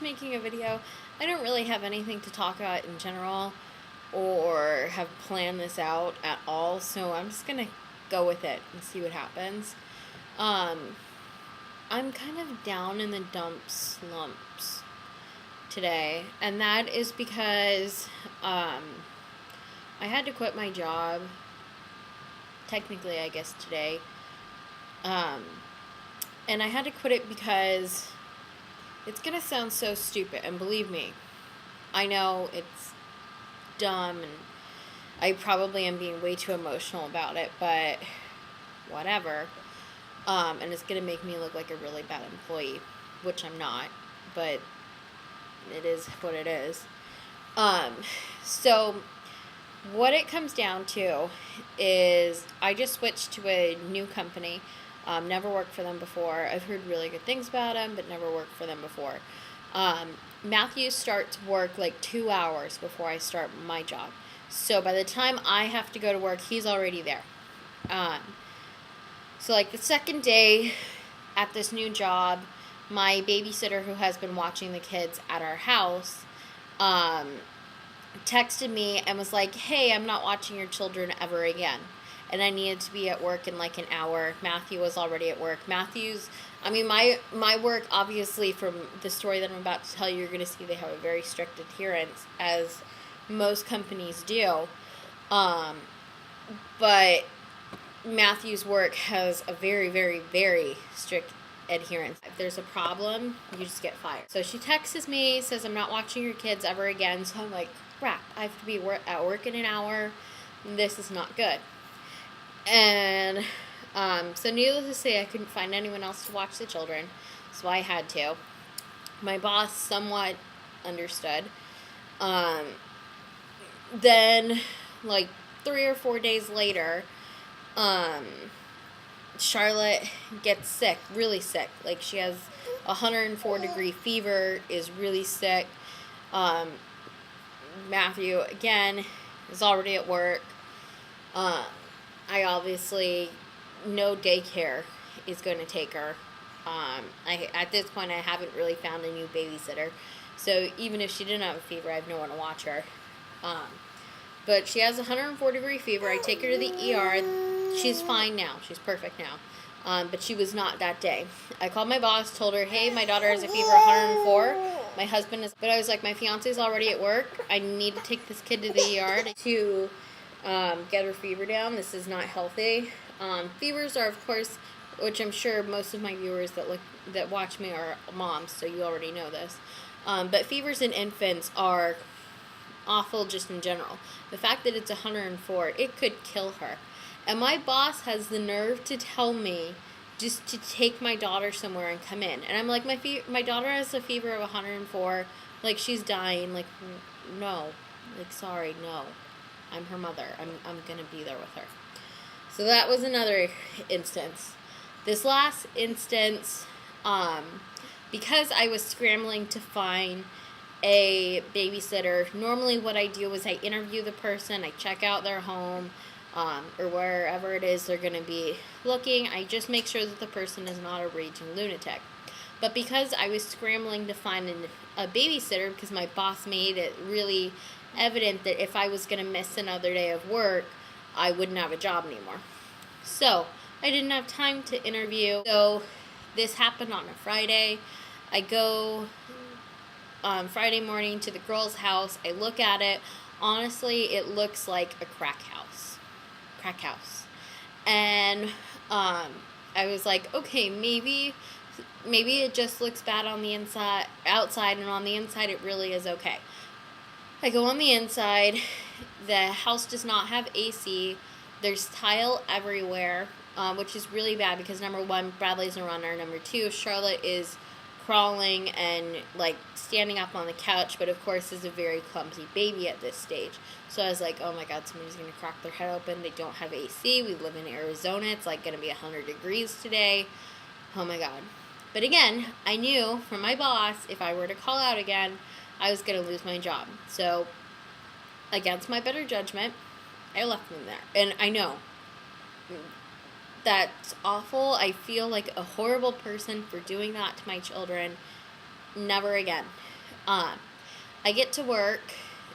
making a video. I don't really have anything to talk about in general or have planned this out at all, so I'm just gonna go with it and see what happens. I'm kind of down in the slumps today, and that is because I had to quit my job, technically, I guess, today. And I had to quit it because it's gonna sound so stupid, and believe me, I know it's dumb, and I probably am being way too emotional about it, but whatever. And it's gonna make me look like a really bad employee, which I'm not, but it is what it is. So what it comes down to is I just switched to a new company. Never worked for them before. I've heard really good things about them, but never worked for them before. Matthew starts work like 2 hours before I start my job. So by the time I have to go to work, he's already there. So like the second day at this new job, my babysitter who has been watching the kids at our house texted me and was like, hey, I'm not watching your children ever again. And I needed to be at work in like an hour. Matthew was already at work. My work, obviously, from the story that I'm about to tell you, you're going to see they have a very strict adherence, as most companies do. But Matthew's work has a very, very, very strict adherence. If there's a problem, you just get fired. So she texts me, says, I'm not watching your kids ever again. So I'm like, crap, I have to be at work in an hour. This is not good. And so needless to say, I couldn't find anyone else to watch the children, so I had to. My boss somewhat understood. Then, like 3 or 4 days later, Charlotte gets sick, really sick. Like, she has 104-degree fever, is really sick. Matthew, again, is already at work. I obviously, no daycare is going to take her. At this point, I haven't really found a new babysitter. So even if she didn't have a fever, I have no one to watch her. But she has 104-degree fever. I take her to the ER. She's fine now. She's perfect now. But she was not that day. I called my boss, told her, hey, my daughter has a fever 104. My husband is... But I was like, my fiance's already at work. I need to take this kid to the ER to get her fever down. This is not healthy. Fevers are, of course, which I'm sure most of my viewers that watch me are moms, so you already know this. But fevers in infants are awful just in general. The fact that it's 104, it could kill her. And my boss has the nerve to tell me just to take my daughter somewhere and come in. And I'm like, my daughter has a fever of 104. Like, she's dying. Like, no. Like, sorry, no. I'm her mother. I'm going to be there with her. So that was another instance. This last instance, because I was scrambling to find a babysitter, normally what I do is I interview the person, I check out their home, or wherever it is they're going to be looking. I just make sure that the person is not a raging lunatic. But because I was scrambling to find a babysitter, because my boss made it really evident that if I was going to miss another day of work, I wouldn't have a job anymore. So I didn't have time to interview. So this happened on a Friday. I go on Friday morning to the girl's house. I look at it. Honestly, it looks like a crack house. And I was like, okay, maybe it just looks bad on the outside, and on the inside it really is okay. I go on the inside. The house does not have AC. There's tile everywhere, which is really bad because, number one, Bradley's a runner. Number two, Charlotte is crawling and, like, standing up on the couch, but, of course, is a very clumsy baby at this stage. So I was like, oh, my God, somebody's going to crack their head open. They don't have AC. We live in Arizona. It's, like, going to be 100 degrees today. Oh, my God. But, again, I knew from my boss, if I were to call out again, I was going to lose my job. So, against my better judgment, I left them there. And I know that's awful. I feel like a horrible person for doing that to my children. Never again. I get to work,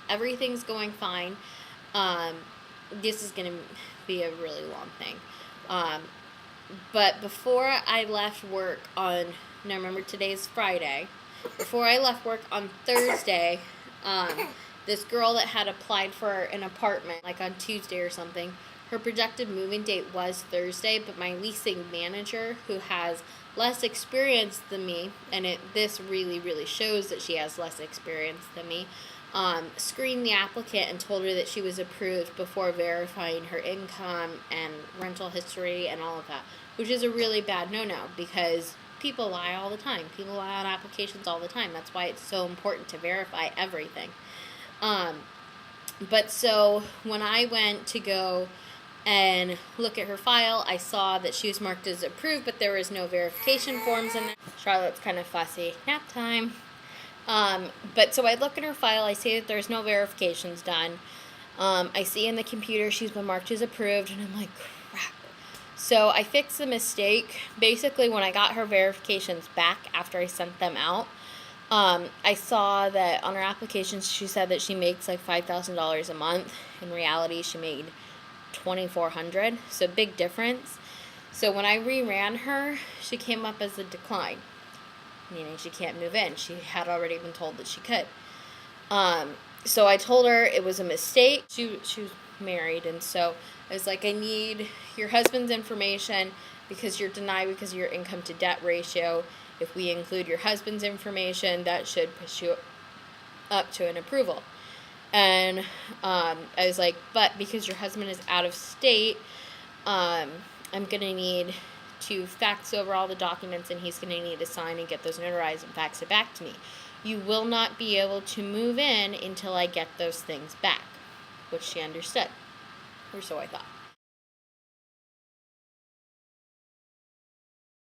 everything's going fine. Um, this is going to be a really long thing. But before I left work now remember today's Friday, before I left work on Thursday, this girl that had applied for an apartment, like on Tuesday or something, her projected moving date was Thursday, but my leasing manager, who has less experience than me, and this really, really shows that she has less experience than me, screened the applicant and told her that she was approved before verifying her income and rental history and all of that, which is a really bad no-no because people lie all the time. People lie on applications all the time. That's why it's so important to verify everything. But so when I went to go and look at her file, I saw that she was marked as approved, but there was no verification forms in there. Charlotte's kind of fussy. Nap time. But so I look at her file, I see that there's no verifications done. I see in the computer she's been marked as approved, and I'm like, crap. So I fixed the mistake. Basically, when I got her verifications back after I sent them out, I saw that on her applications she said that she makes like $5,000 a month. In reality, she made $2,400, so big difference. So when I reran her, she came up as a decline, meaning she can't move in. She had already been told that she could. So I told her it was a mistake. She was married, and so I was like, I need your husband's information because you're denied because of your income to debt ratio. If we include your husband's information, that should push you up to an approval. And I was like, but because your husband is out of state, I'm going to need to fax over all the documents, and he's going to need to sign and get those notarized and fax it back to me. You will not be able to move in until I get those things back, which she understood, or so I thought.